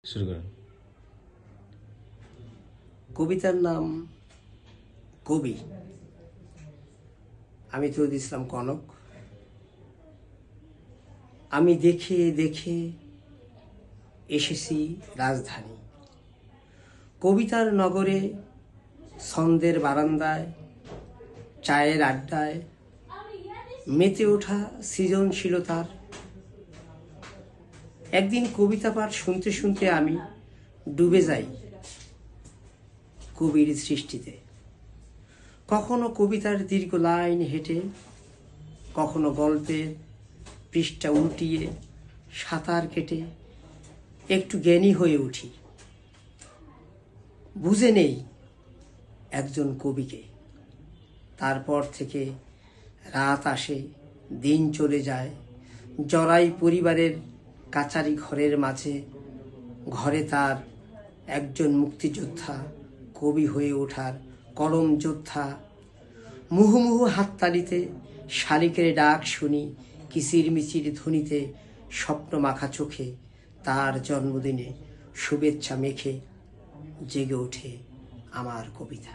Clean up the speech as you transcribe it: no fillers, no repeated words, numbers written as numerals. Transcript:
শুরু করেন। কবিতার নাম কবি। আমি তৈয়দ ইসলাম কনক। আমি দেখে দেখে এসেছি রাজধানী, কবিতার নগরে, ছন্দের বারান্দায়, চায়ের আড্ডায় মেতে ওঠা সৃজনশীলতার। একদিন কবিতা পাঠ শুনতে শুনতে আমি ডুবে যাই কবির সৃষ্টিতে। কখনো কবিতার দীর্ঘ লাইন হেঁটে, কখনো গল্পের পৃষ্ঠা উল্টিয়ে সাঁতার কেটে একটু জ্ঞানী হয়ে উঠি। বুঝে নেই একজন কবিকে। তারপর থেকে রাত আসে, দিন চলে যায়, জড়াই পরিবারের কাচারি ঘরের মাঝে। ঘরে তার একজন মুক্তিযোদ্ধা, কবি হয়ে ওঠার কলম যোদ্ধা। মুহুমুহু হাততালিতে শালিকের ডাক শুনি, কিচির মিচির ধ্বনিতে, স্বপ্ন মাখা চোখে তার জন্মদিনে শুভেচ্ছা মেখে জেগে ওঠে আমার কবিতা।